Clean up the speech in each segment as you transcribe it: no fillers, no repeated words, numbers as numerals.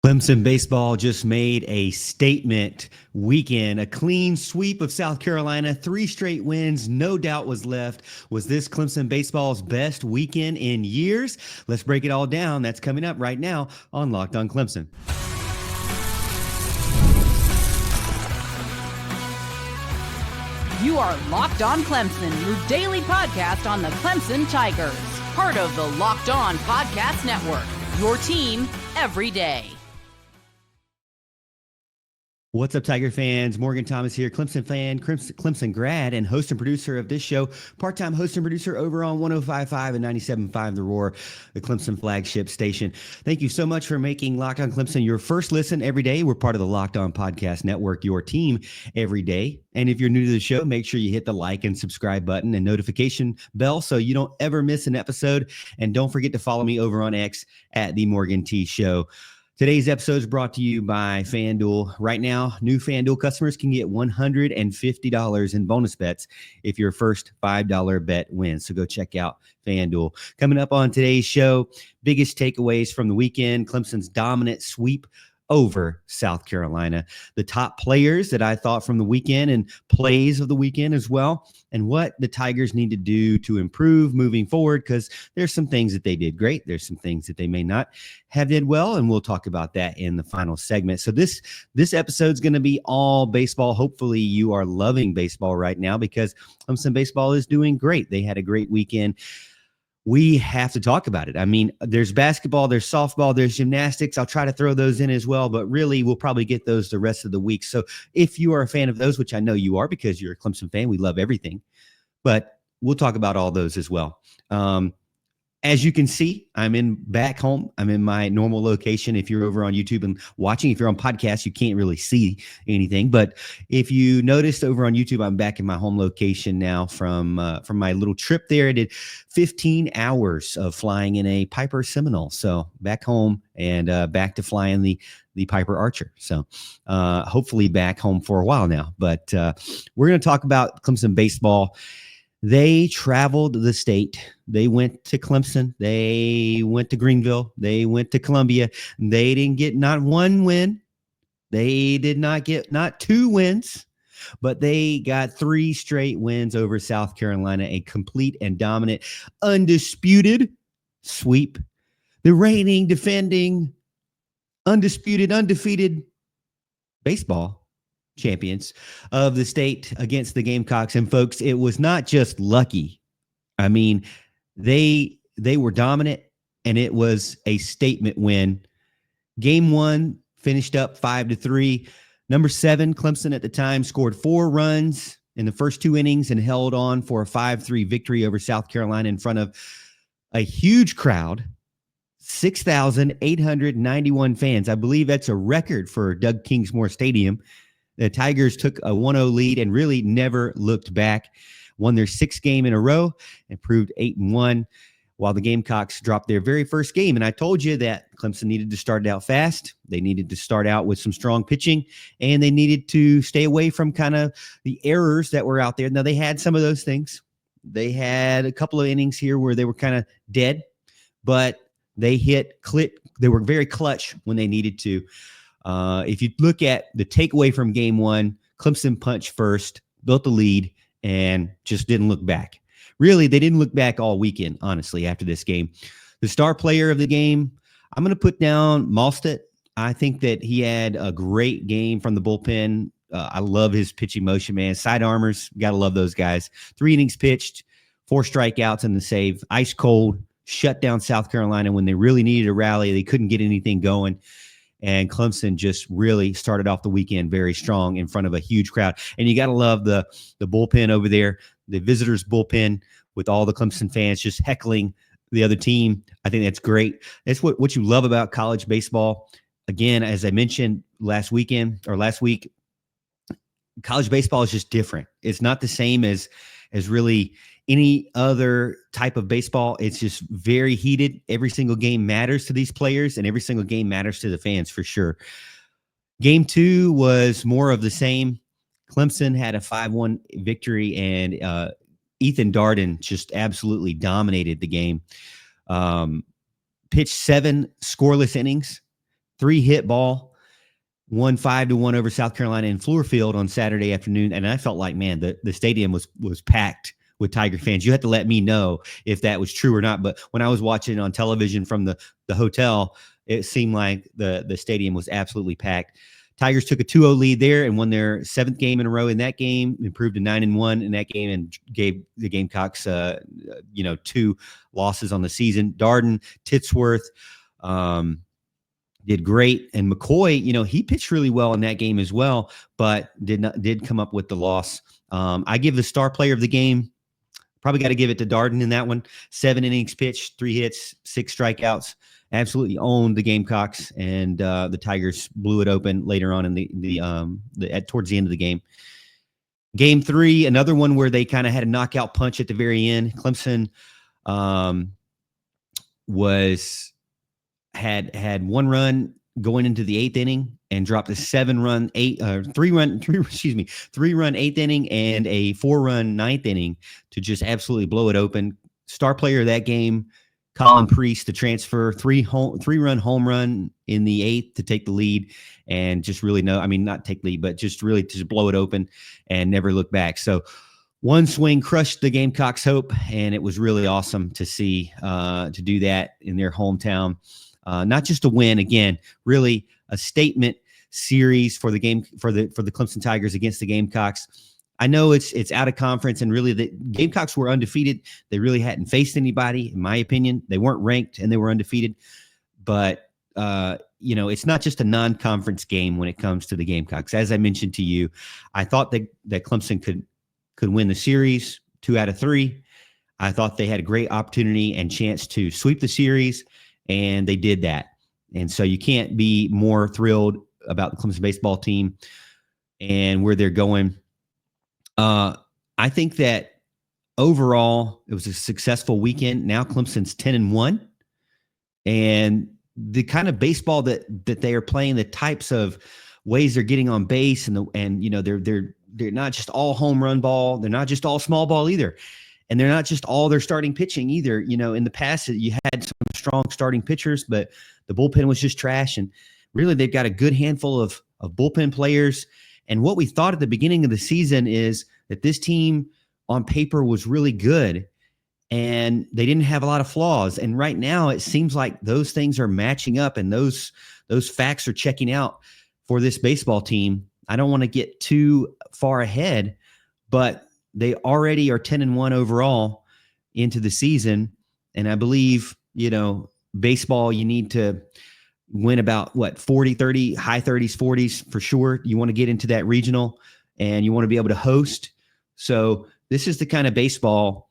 Clemson Baseball just made a statement weekend, a clean sweep of South Carolina, 3 straight wins, no doubt was left. Was this Clemson Baseball's best weekend in years? Let's break it all down. That's coming up right now on Locked On Clemson. You are Locked On Clemson, your daily podcast on the Clemson Tigers. Part of the Locked On Podcast Network, your team every day. What's up, Tiger fans? Morgan Thomas here, Clemson fan, Clemson grad, and host and producer of this show. Part-time host and producer over on 105.5 and 97.5 The Roar, the Clemson flagship station. Thank you so much for making Locked On Clemson your first listen every day. We're part of the Locked On Podcast Network, your team every day. And if you're new to the show, make sure you hit the like and subscribe button and notification bell so you don't ever miss an episode. And don't forget to follow me over on X at The Morgan T Show. Today's episode is brought to you by FanDuel. Right now, new FanDuel customers can get $150 in bonus bets if your first $5 bet wins. So go check out FanDuel. Coming up on today's show, biggest takeaways from the weekend, Clemson's dominant sweep over South Carolina, the top players that I thought from the weekend and plays of the weekend as well, and what the Tigers need to do to improve moving forward, because there's some things that they did great. There's some things that they may not have did well, and we'll talk about that in the final segment. So this episode is going to be all baseball. Hopefully you are loving baseball right now because Clemson baseball is doing great. They had a great weekend. We have to talk about it. I mean, there's basketball, there's softball, there's gymnastics. I'll try to throw those in as well, but really we'll probably get those the rest of the week. So if you are a fan of those, which I know you are because you're a Clemson fan, we love everything, but we'll talk about all those as well. As you can see, I'm back home. I'm in my normal location. If you're over on YouTube and watching, if you're on podcast, you can't really see anything. But if you noticed over on YouTube, I'm back in my home location now from my little trip there. I did 15 hours of flying in a Piper Seminole. So back home and back to flying the Piper Archer. So hopefully back home for a while now. But we're going to talk about Clemson baseball. They traveled the state. They went to Clemson. They went to Greenville. They went to Columbia. They didn't get not one win. They did not get not 2 wins, but they got 3 straight wins over South Carolina, a complete and dominant, undisputed sweep. The reigning, defending, undefeated baseball champions of the state against the Gamecocks. And folks, it was not just lucky. I mean, they were dominant, and it was a statement win. Game 1 finished up 5-3. Number 7, Clemson at the time, scored 4 runs in the first 2 innings and held on for a 5-3 victory over South Carolina in front of a huge crowd, 6,891 fans. I believe that's a record for Doug Kingsmore Stadium. The Tigers took a 1-0 lead and really never looked back, won their 6th game in a row and proved 8-1, while the Gamecocks dropped their very first game. And I told you that Clemson needed to start out fast. They needed to start out with some strong pitching, and they needed to stay away from kind of the errors that were out there. Now, they had some of those things. They had a couple of innings here where they were kind of dead, but they they were very clutch when they needed to. If you look at the takeaway from game 1, Clemson punched first, built the lead, and just didn't look back. Really, they didn't look back all weekend, honestly, after this game. The star player of the game, I'm going to put down Malstead. I think that he had a great game from the bullpen. I love his pitching motion, man. Sidearmers, got to love those guys. 3 innings pitched, 4 strikeouts and the save. Ice cold, shut down South Carolina when they really needed a rally. They couldn't get anything going. And Clemson just really started off the weekend very strong in front of a huge crowd. And you got to love the bullpen over there, the visitors' bullpen with all the Clemson fans just heckling the other team. I think that's great. That's what you love about college baseball. Again, as I mentioned last week, college baseball is just different. It's not the same as really any other type of baseball. It's just very heated. Every single game matters to these players, and every single game matters to the fans for sure. Game 2 was more of the same. Clemson had a 5-1 victory, and Ethan Darden just absolutely dominated the game. Pitched 7 scoreless innings, 3-hit ball, won 5-1 over South Carolina in Fluor Field on Saturday afternoon. And I felt like, man, the stadium was packed with Tiger fans. You had to let me know if that was true or not. But when I was watching on television from the hotel, it seemed like the stadium was absolutely packed. Tigers took a 2-0 lead there and won their 7th game in a row in that game, improved to 9-1 in that game, and gave the Gamecocks, 2 losses on the season. Darden, Titsworth, did great. And McCoy, he pitched really well in that game as well, but did come up with the loss. I give the star player of the game, probably got to give it to Darden in that one. 7 innings pitched, 3 hits, 6 strikeouts. Absolutely owned the Gamecocks, and the Tigers blew it open later on in towards the end of the game. Game 3, another one where they kind of had a knockout punch at the very end. Clemson had 1 run going into the 8th inning and dropped a 3-run 8th inning and a 4-run 9th inning to just absolutely blow it open. Star player of that game, Colin Priest, to transfer 3-run home run in the 8th to take the lead, and just really not take lead, but just really to blow it open and never look back. So one swing crushed the Gamecocks' hope, and it was really awesome to see to do that in their hometown. Not just a win, again, really a statement series for the game for the Clemson Tigers against the Gamecocks. I know it's out of conference, and really the Gamecocks were undefeated. They really hadn't faced anybody, in my opinion. They weren't ranked and they were undefeated. But it's not just a non-conference game when it comes to the Gamecocks. As I mentioned to you, I thought that Clemson could win the series 2 out of 3. I thought they had a great opportunity and chance to sweep the series, and they did that. And so you can't be more thrilled about the Clemson baseball team and where they're going. I think that overall it was a successful weekend. Now Clemson's 10-1, and the kind of baseball that they are playing, the types of ways they're getting on base, they're not just all home run ball. They're not just all small ball either. And they're not just all their starting pitching either. In the past, you had some strong starting pitchers, but the bullpen was just trash. And really, they've got a good handful of bullpen players. And what we thought at the beginning of the season is that this team on paper was really good, and they didn't have a lot of flaws. And right now, it seems like those things are matching up, and those facts are checking out for this baseball team. I don't want to get too far ahead, but they already are 10-1 overall into the season. And I believe, baseball, you need to win about 40, 30, high 30s, 40s for sure. You want to get into that regional, and you want to be able to host. So this is the kind of baseball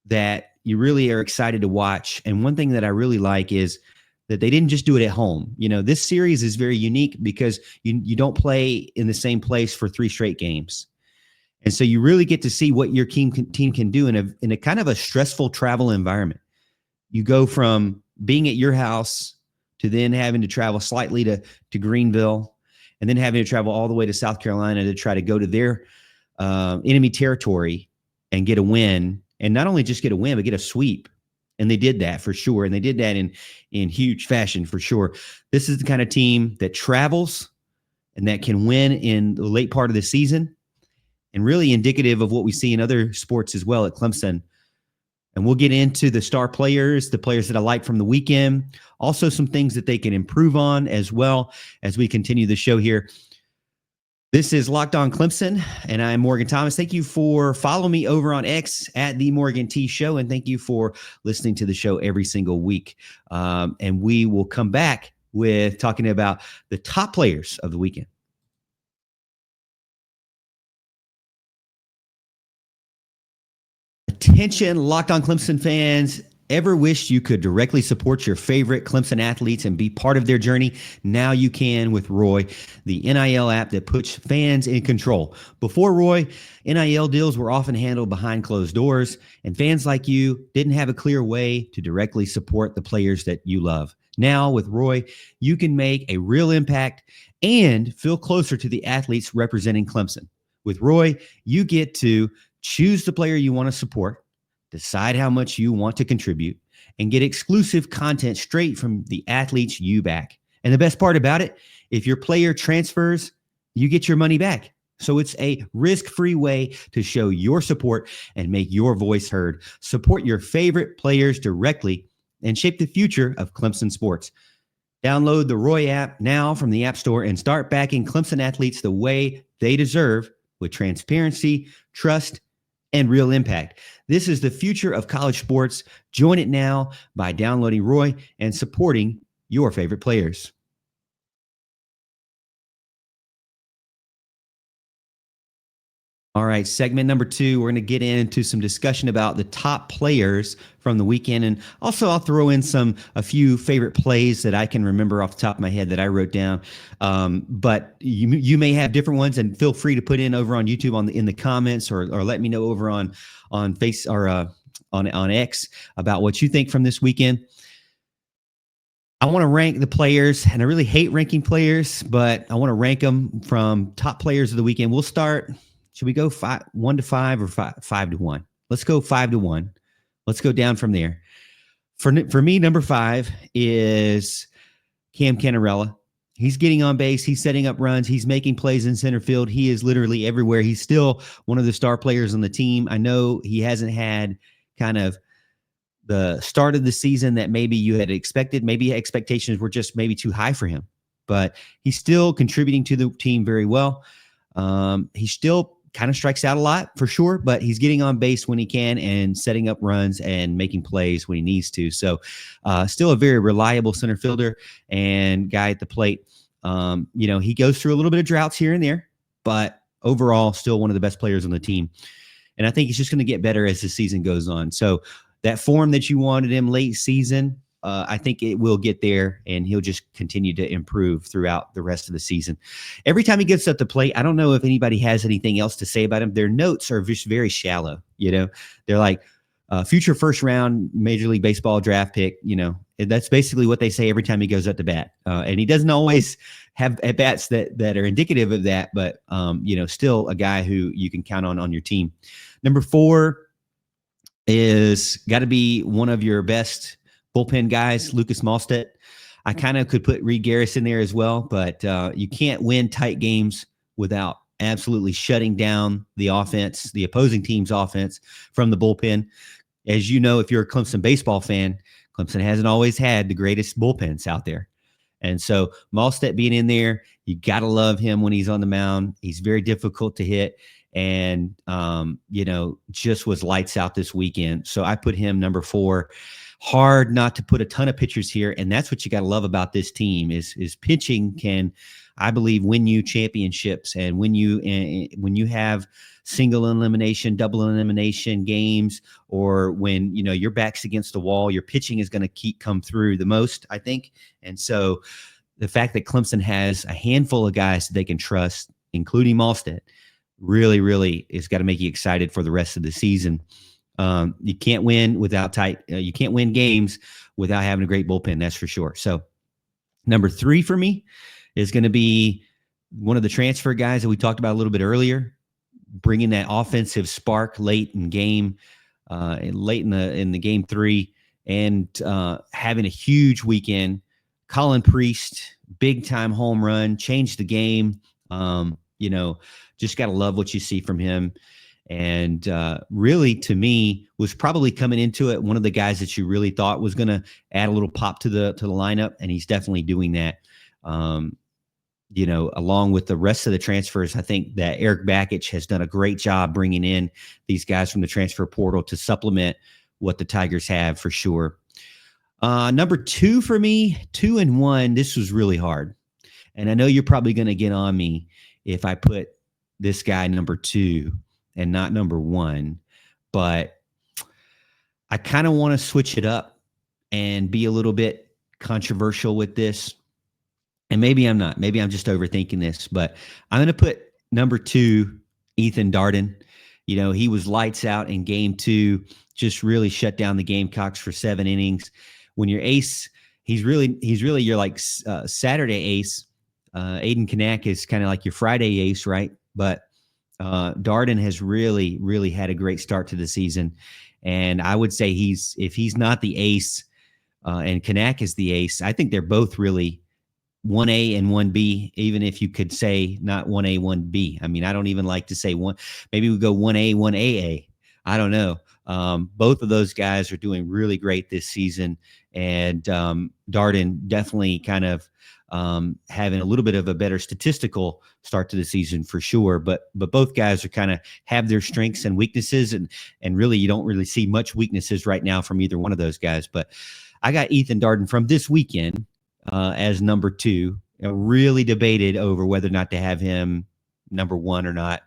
that you really are excited to watch. And one thing that I really like is that they didn't just do it at home. This series is very unique because you don't play in the same place for 3 straight games. And so you really get to see what your team can do in a kind of a stressful travel environment. You go from being at your house to then having to travel slightly to Greenville, and then having to travel all the way to South Carolina to try to go to their enemy territory and get a win. And not only just get a win, but get a sweep. And they did that for sure. And they did that in huge fashion for sure. This is the kind of team that travels and that can win in the late part of the season, and really indicative of what we see in other sports as well at Clemson. And we'll get into the star players, the players that I like from the weekend, also some things that they can improve on as well as we continue the show here. This is Locked On Clemson, and I'm Morgan Thomas. Thank you for following me over on X at The Morgan T Show, and thank you for listening to the show every single week. And we will come back with talking about the top players of the weekend. Attention, Locked On Clemson fans. Ever wished you could directly support your favorite Clemson athletes and be part of their journey? Now you can with Roy, the NIL app that puts fans in control. Before Roy, NIL deals were often handled behind closed doors, and fans like you didn't have a clear way to directly support the players that you love. Now with Roy, you can make a real impact and feel closer to the athletes representing Clemson. With Roy, you get to choose the player you want to support, decide how much you want to contribute, and get exclusive content straight from the athletes you back. And the best part about it, if your player transfers, you get your money back. So it's a risk-free way to show your support and make your voice heard. Support your favorite players directly and shape the future of Clemson sports. Download the Roy app now from the App Store and start backing Clemson athletes the way they deserve with transparency, trust, and real impact. This is the future of college sports. Join it now by downloading Roy and supporting your favorite players. All right, segment number 2, we're going to get into some discussion about the top players from the weekend. And also I'll throw in a few favorite plays that I can remember off the top of my head that I wrote down. But you may have different ones, and feel free to put in over on YouTube in the comments, or let me know over on Face or on X about what you think from this weekend. I want to rank the players, and I really hate ranking players, but I want to rank them from top players of the weekend. We'll start. Should we go 1 to 5 or 5 to 1? Let's go 5 to 1. Let's go down from there. For me, number 5 is Cam Cannarella. He's getting on base. He's setting up runs. He's making plays in center field. He is literally everywhere. He's still one of the star players on the team. I know he hasn't had kind of the start of the season that maybe you had expected. Maybe expectations were just maybe too high for him, but he's still contributing to the team very well. He still kind of strikes out a lot for sure, but he's getting on base when he can and setting up runs and making plays when he needs to. So still a very reliable center fielder and guy at the plate. He goes through a little bit of droughts here and there, but overall still one of the best players on the team. And I think he's just going to get better as the season goes on. So that form that you wanted him late season, I think it will get there, and he'll just continue to improve throughout the rest of the season. Every time he gets up the plate, I don't know if anybody has anything else to say about him. Their notes are just very shallow. They're like future first round Major League Baseball draft pick. That's basically what they say every time he goes up to bat. And he doesn't always have at bats that are indicative of that, but still a guy who you can count on your team. Number 4 is got to be one of your best bullpen guys, Lucas Malstedt. I kind of could put Reed Garris in there as well, but you can't win tight games without absolutely shutting down the offense, the opposing team's offense from the bullpen. As you know, if you're a Clemson baseball fan, Clemson hasn't always had the greatest bullpens out there. And so Malstedt being in there, you got to love him when he's on the mound. He's very difficult to hit, and, just was lights out this weekend. So I put him number 4. Hard not to put a ton of pitchers here, and that's what you got to love about this team is pitching can, I believe, win you championships. And when you have single elimination, double elimination games, or when your back's against the wall, your pitching is going to come through the most, I think. And so the fact that Clemson has a handful of guys that they can trust, including Malstedt, really, really has got to make you excited for the rest of the season. You can't win without you can't win games without having a great bullpen. That's for sure. So number 3 for me is going to be one of the transfer guys that we talked about a little bit earlier, bringing that offensive spark late in game, late in the game 3, and having a huge weekend. Colin Priest, big time home run, changed the game. Just got to love what you see from him. And really, to me, was probably coming into it one of the guys that you really thought was going to add a little pop to the lineup, and he's definitely doing that. Along with the rest of the transfers, I think that Eric Bakich has done a great job bringing in these guys from the transfer portal to supplement what the Tigers have for sure. Number 2 for me, 2 and 1. This was really hard, and I know you're probably going to get on me if I put this guy number 2 and not number 1, but I kind of want to switch it up and be a little bit controversial with this. And maybe I'm not. Maybe I'm just overthinking this, but I'm going to put number 2, Ethan Darden. He was lights out in game 2, just really shut down the Gamecocks for 7 innings. When your ace, he's really your like Saturday ace. Aiden Kanak is kind of like your Friday ace, right? But Darden has really, really had a great start to the season. And I would say if he's not the ace and Kanak is the ace, I think they're both really 1A and 1B, even if you could say not 1A, 1B. I mean, I don't even like to say one. Maybe we go 1A, 1AA. I don't know. Both of those guys are doing really great this season. And Darden definitely kind of having a little bit of a better statistical start to the season for sure. But both guys are kind of have their strengths and weaknesses. And really, you don't really see much weaknesses right now from either one of those guys. But I got Ethan Darden from this weekend as number 2. Really debated over whether or not to have him number 1 or not.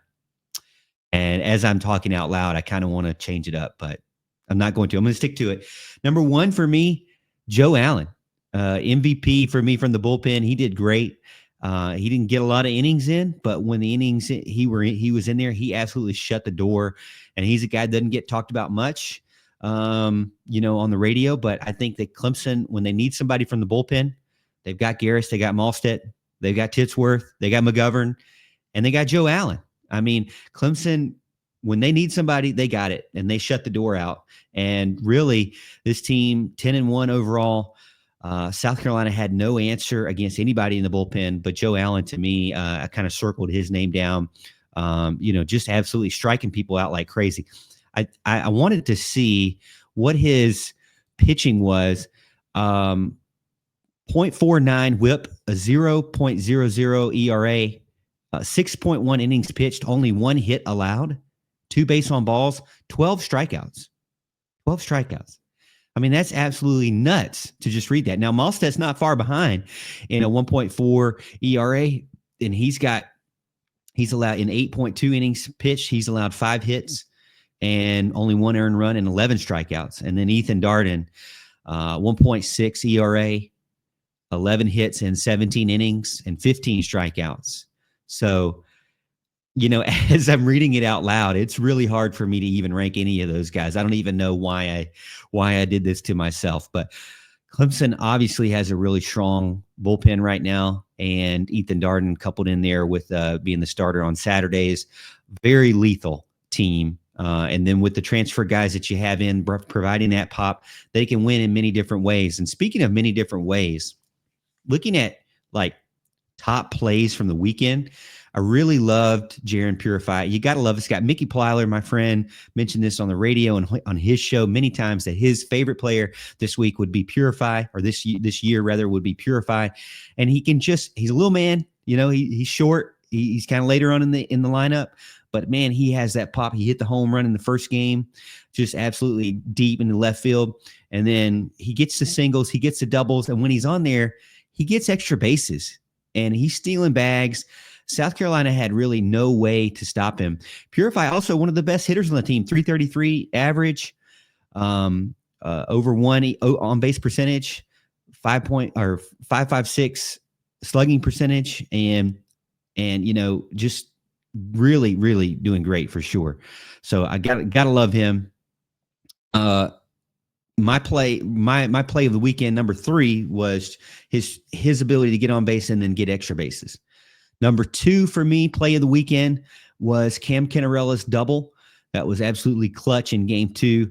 And as I'm talking out loud, I kind of want to change it up, but I'm not going to. I'm going to stick to it. Number 1 for me, Joe Allen, MVP for me from the bullpen. He did great. He didn't get a lot of innings in, but when the innings he was in there, he absolutely shut the door. And he's a guy that doesn't get talked about much, on the radio. But I think that Clemson, when they need somebody from the bullpen, they've got Garris, they got Malstead, they've got Titsworth, they got McGovern, and they got Joe Allen. I mean, Clemson, when they need somebody, they got it, and they shut the door out. And really, this team, 10-1 overall. South Carolina had no answer against anybody in the bullpen, but Joe Allen, to me, I kind of circled his name down, just absolutely striking people out like crazy. I wanted to see what his pitching was. 0.49 whip, a 0.00 ERA, 6.1 innings pitched, only 1 hit allowed, 2 base on balls, 12 strikeouts. 12 strikeouts. I mean, that's absolutely nuts to just read that. Now, Malstead's not far behind in a 1.4 ERA, and he's allowed in 8.2 innings pitched. He's allowed 5 hits and only 1 earned run and 11 strikeouts. And then Ethan Darden, 1.6 ERA, 11 hits in 17 innings and 15 strikeouts. So, as I'm reading it out loud, it's really hard for me to even rank any of those guys. I don't even know why I did this to myself, but Clemson obviously has a really strong bullpen right now, and Ethan Darden coupled in there with being the starter on Saturdays, very lethal team. And then with the transfer guys that you have in providing that pop, they can win in many different ways. And speaking of many different ways, looking at like top plays from the weekend, I really loved Jaron Purify. You got to love this guy. Mickey Plyler, my friend, mentioned this on the radio and on his show many times, that his favorite player this week would be Purify, or this year rather would be Purify. And he's a little man, he's short. He's kind of later on in the lineup, but man, he has that pop. He hit the home run in the first game, just absolutely deep in the left field. And then he gets the singles, he gets the doubles. And when he's on there, he gets extra bases and he's stealing bags. South Carolina had really no way to stop him. Purify, also one of the best hitters on the team, 333 average, over 1 on base percentage, 5.56 slugging percentage, and just really, really doing great for sure. So I gotta love him. My play of the weekend, number 3, was his ability to get on base and then get extra bases. Number 2 for me, play of the weekend, was Cam Kennarella's double. That was absolutely clutch in game 2.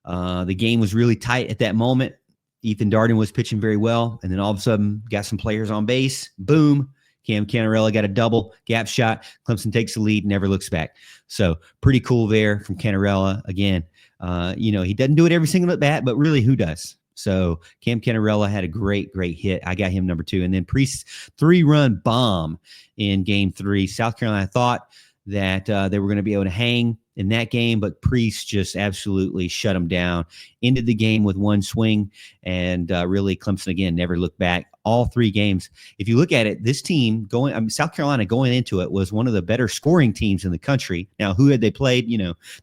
The game was really tight at that moment. Ethan Darden was pitching very well, and then all of a sudden got some players on base. Boom. Cam Kenarella got a double, gap shot. Clemson takes the lead, never looks back. So pretty cool there from Kenarella. Again, he doesn't do it every single at bat, but really, who does? So Cam Kenarella had a great, great hit. I got him number 2. And then Priest's 3-run bomb in game 3. South Carolina thought that they were going to be able to hang in that game, but Priest just absolutely shut them down. Ended the game with 1 swing, and really Clemson, again, never looked back. All 3 games. If you look at it, this team South Carolina going into it was one of the better scoring teams in the country. Now, who had they played?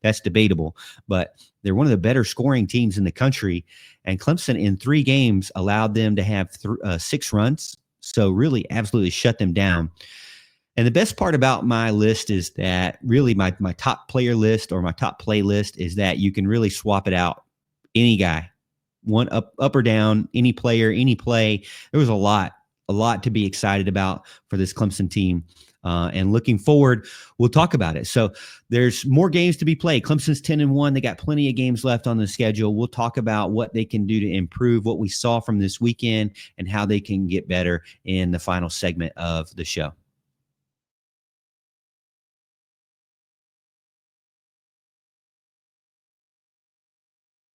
That's debatable, but they're one of the better scoring teams in the country. And Clemson in 3 games allowed them to have 6 runs. So really absolutely shut them down. And the best part about my list is that really my top player list, or my top play list, is that you can really swap it out. Any guy, one up or down, any player, any play. There was a lot to be excited about for this Clemson team. And looking forward, we'll talk about it. So there's more games to be played. Clemson's 10-1. They got plenty of games left on the schedule. We'll talk about what they can do to improve what we saw from this weekend and how they can get better in the final segment of the show.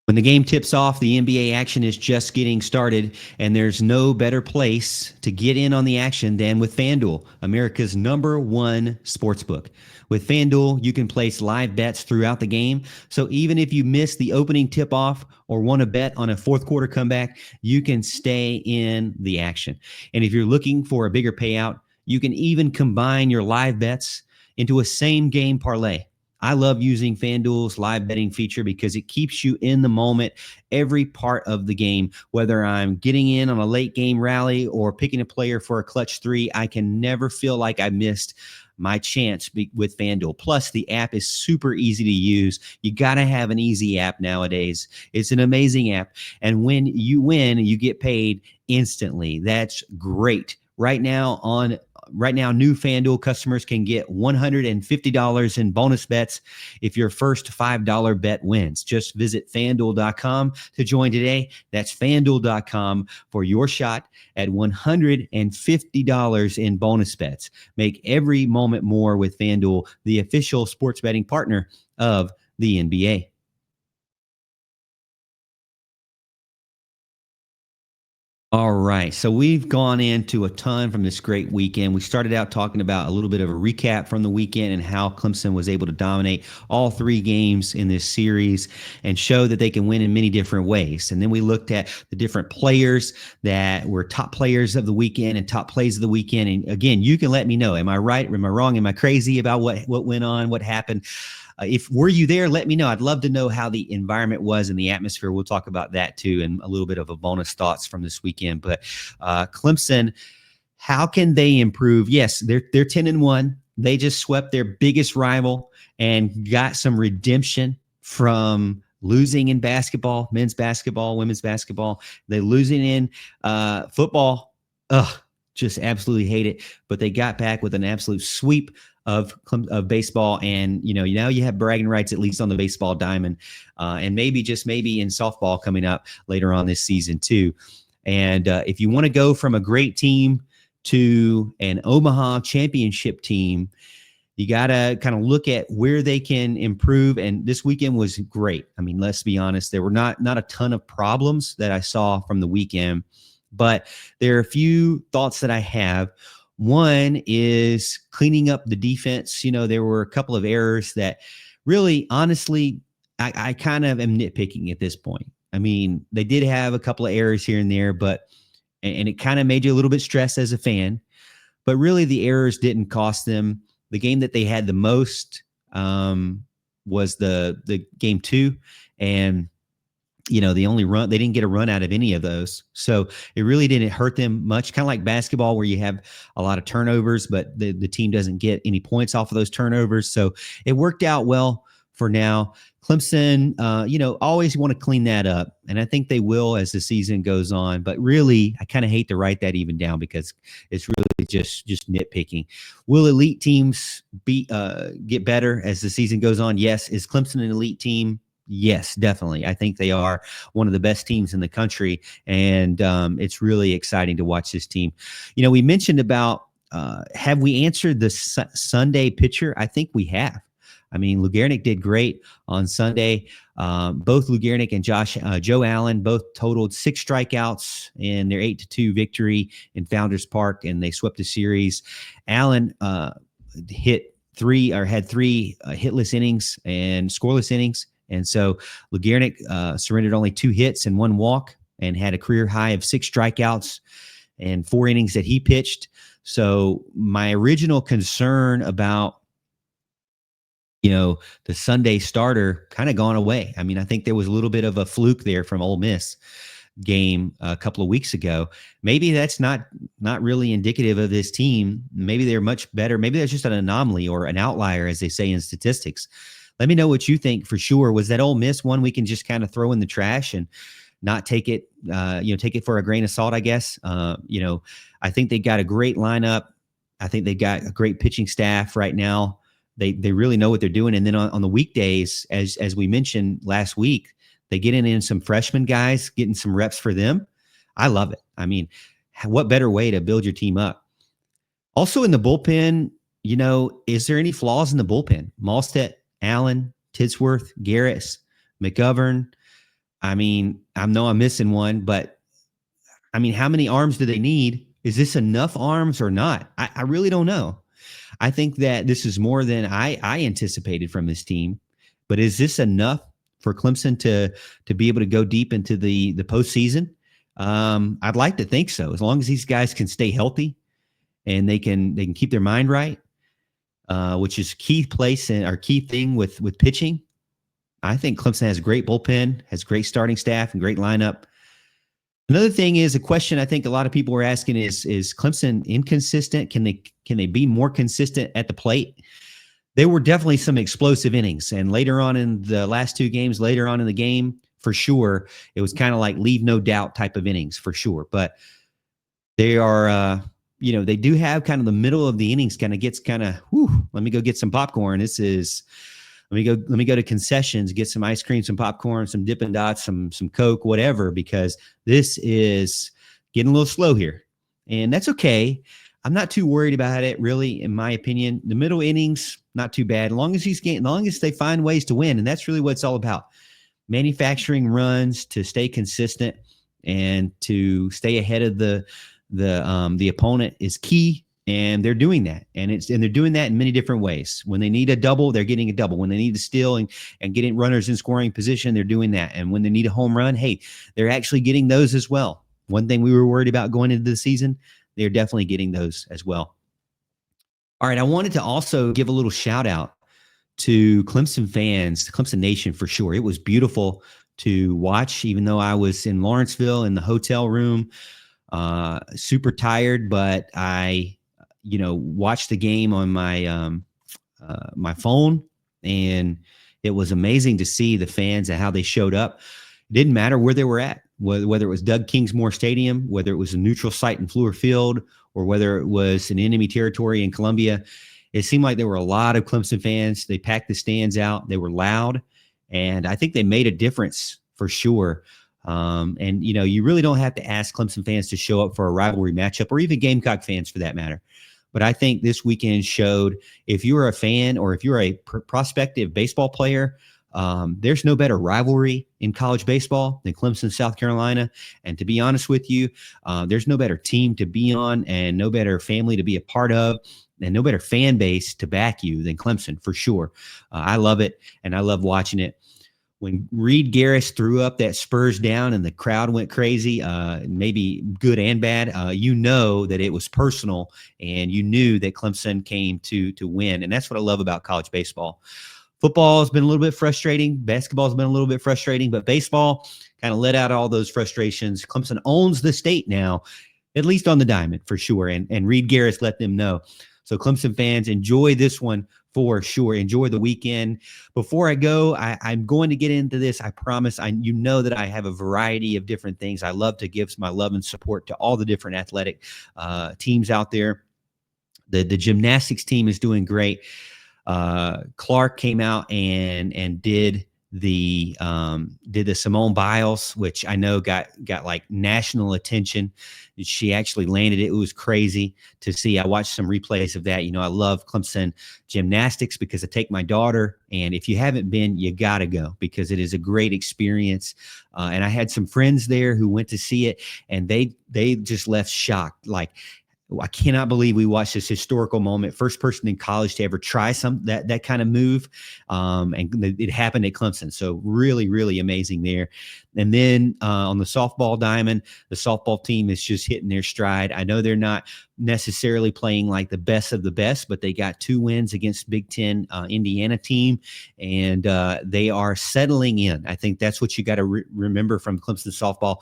When the game tips off, the NBA action is just getting started, and there's no better place to get in on the action than with FanDuel, America's #1 sportsbook. With FanDuel, you can place live bets throughout the game, so even if you miss the opening tip-off or want to bet on a fourth quarter comeback, you can stay in the action. And if you're looking for a bigger payout, you can even combine your live bets into a same-game parlay. I love using FanDuel's live betting feature because it keeps you in the moment every part of the game. Whether I'm getting in on a late game rally or picking a player for a clutch three, I can never feel like I missed my chance with FanDuel. Plus, the app is super easy to use. You got to have an easy app nowadays. It's an amazing app. And when you win, you get paid instantly. That's great. Right now, new FanDuel customers can get $150 in bonus bets if your first $5 bet wins. Just visit FanDuel.com to join today. That's FanDuel.com for your shot at $150 in bonus bets. Make every moment more with FanDuel, the official sports betting partner of the NBA. All right. So we've gone into a ton from this great weekend. We started out talking about a little bit of a recap from the weekend and how Clemson was able to dominate all three games in this series and show that they can win in many different ways. And then we looked at the different players that were top players of the weekend and top plays of the weekend. And again, you can let me know. Am I right? Am I wrong? Am I crazy about what went on, what happened? If were you there, let me know. I'd love to know how the environment was and the atmosphere. We'll talk about that too, and a little bit of a bonus thoughts from this weekend. But Clemson, how can they improve? Yes, they're 10-1. They just swept their biggest rival and got some redemption from losing in basketball, men's basketball, women's basketball. They're losing in football. Just absolutely hate it. But they got back with an absolute sweep of baseball, and now you have bragging rights at least on the baseball diamond, and maybe in softball coming up later on this season too. And if you want to go from a great team to an Omaha championship team, you got to kind of look at where they can improve. And this weekend was great. I mean, let's be honest, there were not a ton of problems that I saw from the weekend, but there are a few thoughts that I have. One is cleaning up the defense. There were a couple of errors that really, honestly, I kind of am nitpicking at this point. I mean, they did have a couple of errors here and there, and it kind of made you a little bit stressed as a fan. But really, the errors didn't cost them. The game that they had the most was the game 2, and the only run, they didn't get a run out of any of those. So it really didn't hurt them much. Kind of like basketball where you have a lot of turnovers, but the team doesn't get any points off of those turnovers. So it worked out well for now. Clemson, always want to clean that up. And I think they will as the season goes on. But really, I kind of hate to write that even down because it's really just nitpicking. Will elite teams get better as the season goes on? Yes. Is Clemson an elite team? Yes, definitely. I think they are one of the best teams in the country, and it's really exciting to watch this team. We mentioned about have we answered the Sunday pitcher? I think we have. I mean, Lugernick did great on Sunday. Both Lugernick and Joe Allen both totaled 6 strikeouts in their 8-2 victory in Founders Park, and they swept the series. Allen had 3 hitless innings and scoreless innings. And so Lugernick surrendered only 2 hits and 1 walk and had a career high of 6 strikeouts and 4 innings that he pitched. So my original concern about, the Sunday starter kind of gone away. I mean, I think there was a little bit of a fluke there from Ole Miss game a couple of weeks ago. Maybe that's not really indicative of this team. Maybe they're much better. Maybe that's just an anomaly or an outlier, as they say in statistics. Let me know what you think for sure. Was that Ole Miss one we can just kind of throw in the trash and not take it, take it for a grain of salt, I guess? I think they got a great lineup. I think they got a great pitching staff right now. They really know what they're doing. And then on the weekdays, as we mentioned last week, they get in some freshman guys, getting some reps for them. I love it. I mean, what better way to build your team up? Also in the bullpen, is there any flaws in the bullpen? Malstead, Allen, Tidsworth, Garris, McGovern. I mean, I know I'm missing one, but I mean, how many arms do they need? Is this enough arms or not? I really don't know. I think that this is more than I anticipated from this team, but is this enough for Clemson to be able to go deep into the postseason? I'd like to think so. As long as these guys can stay healthy and they can keep their mind right, which is key place and our key thing with pitching. I think Clemson has a great bullpen, has great starting staff, and great lineup. Another thing is a question I think a lot of people were asking is Clemson inconsistent? Can they be more consistent at the plate? There were definitely some explosive innings, and later on in the last two games, later on in the game, for sure, it was kind of like leave no doubt type of innings for sure. But they are, they do have kind of the middle of the innings kind of gets kind of, let me go get some popcorn. Let me go to concessions, get some ice cream, some popcorn, some Dippin' Dots, some Coke, whatever, because this is getting a little slow here. And that's okay. I'm not too worried about it, really, in my opinion. The middle innings, not too bad. As long as they find ways to win, and that's really what it's all about. Manufacturing runs to stay consistent and to stay ahead of the opponent is key. And they're doing that, and they're doing that in many different ways. When they need a double, they're getting a double. When they need to steal and getting runners in scoring position, they're doing that. And when they need a home run, hey, they're actually getting those as well. One thing we were worried about going into the season, they're definitely getting those as well. All right, I wanted to also give a little shout out to Clemson fans, Clemson Nation for sure. It was beautiful to watch, even though I was in Lawrenceville in the hotel room, super tired, but I watched the game on my my phone, and it was amazing to see the fans and how they showed up. It didn't matter where they were at, whether it was Doug Kingsmore Stadium, whether it was a neutral site in Fluor Field, or whether it was an enemy territory in Columbia. It seemed like there were a lot of Clemson fans. They packed the stands out. They were loud, and I think they made a difference for sure. And you really don't have to ask Clemson fans to show up for a rivalry matchup, or even Gamecock fans for that matter. But I think this weekend showed, if you're a fan or if you're a prospective baseball player, there's no better rivalry in college baseball than Clemson, South Carolina. And to be honest with you, there's no better team to be on, and no better family to be a part of, and no better fan base to back you than Clemson, for sure. I love it, and I love watching it. When Reed Garris threw up that Spurs down and the crowd went crazy, maybe good and bad, that it was personal, and you knew that Clemson came to win. And that's what I love about college baseball. Football has been a little bit frustrating. Basketball has been a little bit frustrating, but baseball kind of let out all those frustrations. Clemson owns the state now, at least on the diamond for sure. And Reed Garris let them know. So Clemson fans, enjoy this one for sure. Enjoy the weekend. Before I go, I'm going to get into this. I promise. That I have a variety of different things. I love to give my love and support to all the different athletic teams out there. The gymnastics team is doing great. Clark came out and did the Simone Biles, which I know got like national attention. She actually landed it. It was crazy to see. I watched some replays of that. I love Clemson gymnastics because I take my daughter, and if you haven't been, you got to go because it is a great experience. And I had some friends there who went to see it, and they just left shocked. Like, I cannot believe we watched this historical moment. First person in college to ever try that kind of move. And it happened at Clemson. So really, really amazing there. And then on the softball diamond, the softball team is just hitting their stride. I know they're not necessarily playing like the best of the best, but they got 2 wins against Big Ten Indiana team, and they are settling in. I think that's what you got to remember from Clemson softball.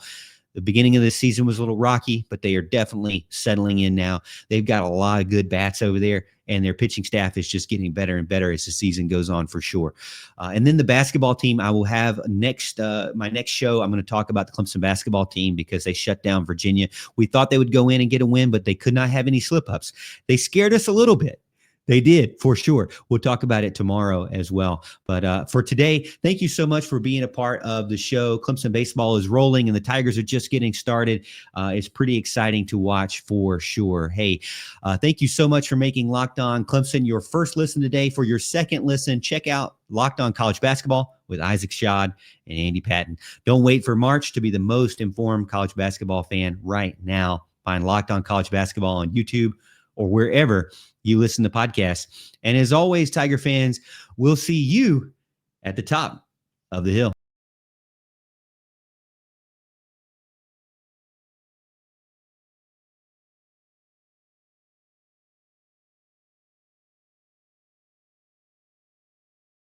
The beginning of this season was a little rocky, but they are definitely settling in now. They've got a lot of good bats over there, and their pitching staff is just getting better and better as the season goes on for sure. And then the basketball team, I will have my next show. I'm going to talk about the Clemson basketball team because they shut down Virginia. We thought they would go in and get a win, but they could not have any slip-ups. They scared us a little bit. They did, for sure. We'll talk about it tomorrow as well. But for today, thank you so much for being a part of the show. Clemson baseball is rolling, and the Tigers are just getting started. It's pretty exciting to watch for sure. Hey, thank you so much for making Locked On Clemson your first listen today. For your second listen, check out Locked On College Basketball with Isaac Schad and Andy Patton. Don't wait for March to be the most informed college basketball fan right now. Find Locked On College Basketball on YouTube or wherever you listen to podcasts. And as always, Tiger fans, we'll see you at the top of the hill.